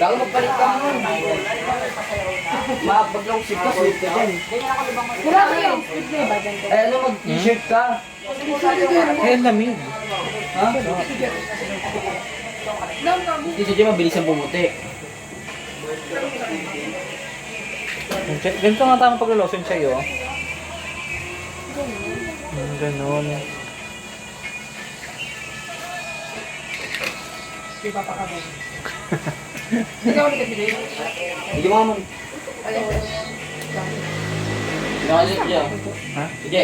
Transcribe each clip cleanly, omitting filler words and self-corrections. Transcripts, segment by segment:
Gago magpalit ka mo. Mapaglang sip ka, sweet ka dyan. Wala ko yung split na iba dyan. Eh ano, mag-t-shirt ka. Eh, lamig. Ha? Hindi siya dyan, mabilis ang bumuti. Ganito nga tamang pag-lotion sa'yo. Ganon. Di ba pa kami? Ikaw ulit kasi din. Hindi mo naman. Nakalit niya. Ha? Sige.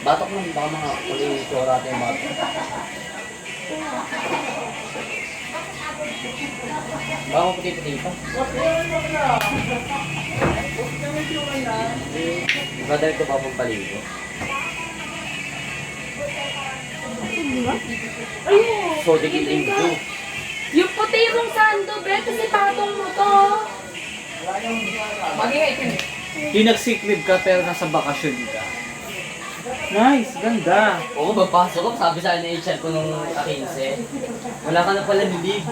Batok mo, baka mga pag-i-itsura natin yung batok. Baka maputi-puti pa. Brother ko pa pagpaligo. So, digil ko. Yung puti mong sando, bet, kasi patong mo to. Magingay ka. Yung nag-sick leave ka pero nasa bakasyon ka. Nice, ganda. Oo, papasok ko. Sabi sa akin ng HR ko nung 15. Wala ka na pala nilib.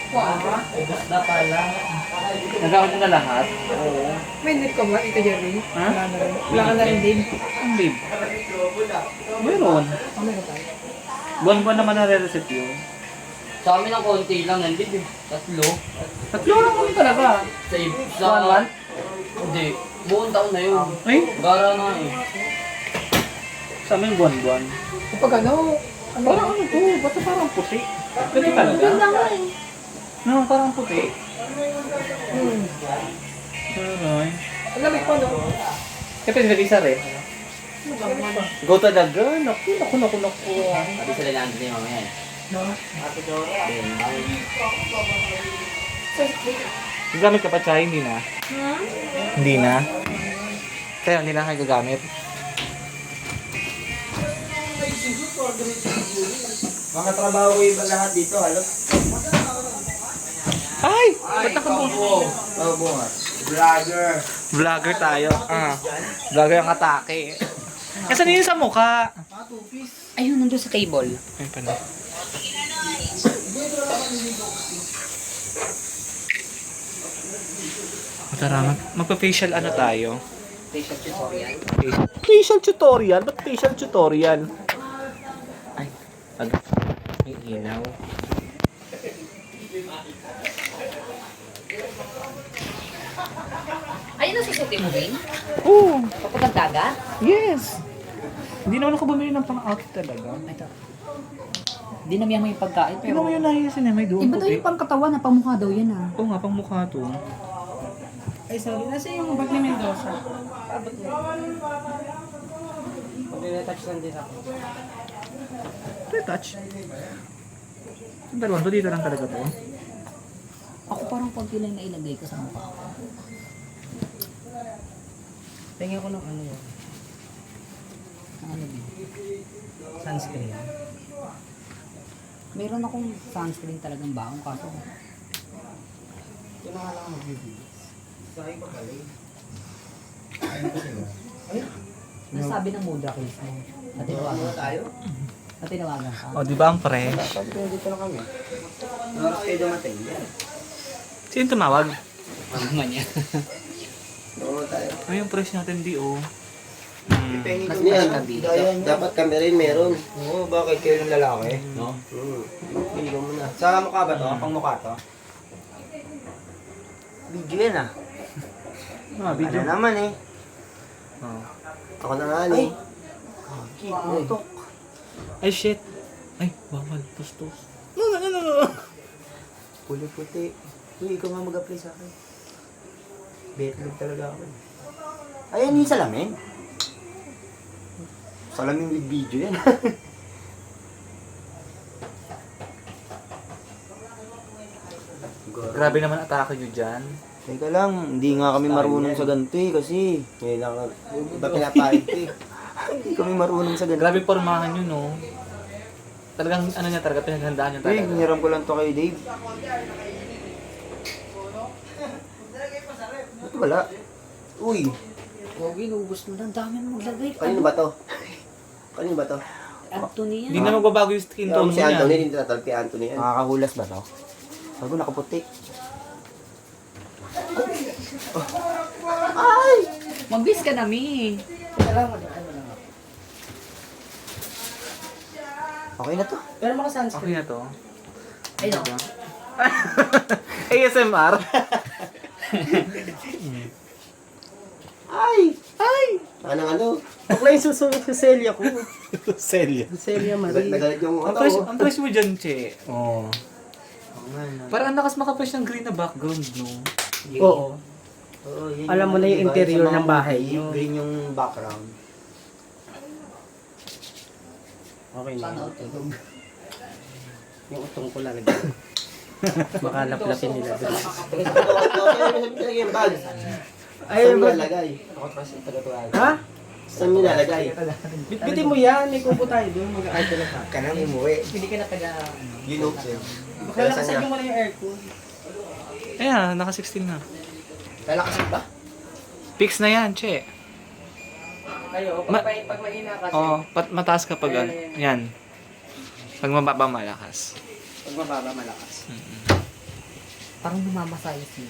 Ubus na pala. Nag-out na lahat. Oo. May need ka ba, Ika Jerry? Ha? Wala na rin. Wala ka na rin din. Ang babe. Meron. Meron tayo. Buwan-buwan naman nare-reset yun. Sa amin ang konti lang nandito eh. Tatlo. Tatlo lang kami talaga. Sa One? Hindi. Buong taon na yun. Ay, Gara na eh. sa amin buwan-buwan. Kapag ano, Parang ano to? Ba't parang puti? Ganito talaga? Ganda nga eh. No, parang puti. Hmm. Alright. Ang lamig pa, no? Kaya pwede isa rin. Go talaga. Naku. Sabi sila na andun yung mamaya eh. No? Then, Gagamit ka pa tsaka, hindi na. Hmm? Hindi na. Kaya hindi na kayo gagamit. mga trabaho ko iba lahat dito, halos. Ay! Ba't Oo, bunga. Vlogger. Vlogger tayo. Vlogger ang atake. Kasi yun sa mukha. Ayun, nandun sa cable. Ayun pala. Tara, magpa-facial ano tayo? Facial tutorial. Facial tutorial? Ba't facial tutorial? Ay, ano? May ilaw. Ayun ang susuti mo, Wayne? Oo! Kapag ang dagat? Yes! Hindi naman ako bumili ng pang-outfit talaga. Ito. Dinamihan mo yung pagkain, Hindi mo yun nahiyasin eh, may doon Iba daw yung pangkatawan na pamukha daw yan ah. Oo nga, pang mukha to. Ay, sorry. Nasa yung bag ni Mendoza? Pag-retouch lang din ako. Retouch. Ang dalawang to, dito lang talaga to. Ako parang konti lang na ilagay ko sa mukha ko. Tingnan ko ng ano yun. Ano din? Sunscreen. Meron akong sunscreen talagang baong kaso. Ito na nga lang mag-review. Sa akin pa pala eh. Nasabi ng Mudra case mo. Natinawagan tayo? Natinawagan ka. O, di ba ang fresh? Sabi ko dito lang kami. Oras kayo dumating. Sino tumawag? Ano man yan? Oo tayo. Ay, yung fresh natin di oh. Mas dapat kami rin meron. Oo, bakit kayo ng lalaki? No? Pili mo na. Sa mukha ba to? Pang mukha to? Video yan ah. Video. Ano naman eh. Oh. Ako na nga eh. Putok. Ay, shit. Ay, bawal. Tustos. Puti-puti. Uy, ikaw nga mag-apply sa akin. Betlog talaga ako. Ayan yung salamin. Salamin with video yan. Grabe naman atake nyo dyan. Teka lang, hindi nga kami marunong sa ganito eh, kasi ngayon lang, iba pinapahid ko eh. Hindi kami marunong sa ganito. Grabe pormahan nyo, no? Talagang, ano niya talaga, pinaghandaan niya Uy, talaga. hiniram ko lang to kay Dave. Ba't wala? Uy, Huwag inubos mo na. Ang dami mo maglagay. kanino ba to? Kanino ba to? Anthony Hindi yan. na magbabago yung skin tone mo Si Anthony, yan. hindi natal kay Anthony yan. Nakakahulas ba to? Bago nakaputi. Mag-bis ka na, Mi. Okay na to. Pero maka-sunscreen. Okay na to. Ay, no. ASMR. Ay! Ay! Ano? Ako lang yung susunod sa Celia ko. Celia. Celia Marie. Nagalit yung Ang ano. price mo dyan, Che. Oo. Parang ang lakas makapress ng green na background, no? Oo. Oo, yun Alam mo na yung diba, interior sa mga ng bahay movie, niyo. Green yung background. Okay na. Sana utog. Yung utong ko lalagyan. Baka laplapin nila doon. Sabi yung bag. Ay, Saan ba? nilalagay? Ha? Saan nilalagay? Bitbitin mo yan. May kubo tayo doon. Mag-aay ka lang. Ka nang imuwi. Hindi ka na taga... Ginup siya. Baka lakasan nyo muna yung aircon. Ayan, naka 16 na. Lalakasin ba? Fix na yan, Che. Kayo, pag mahina kasi. Oo, mataas kapag ano. Yan. Pag mababa, malakas. Pag mababa, malakas. Parang namamasayos mo.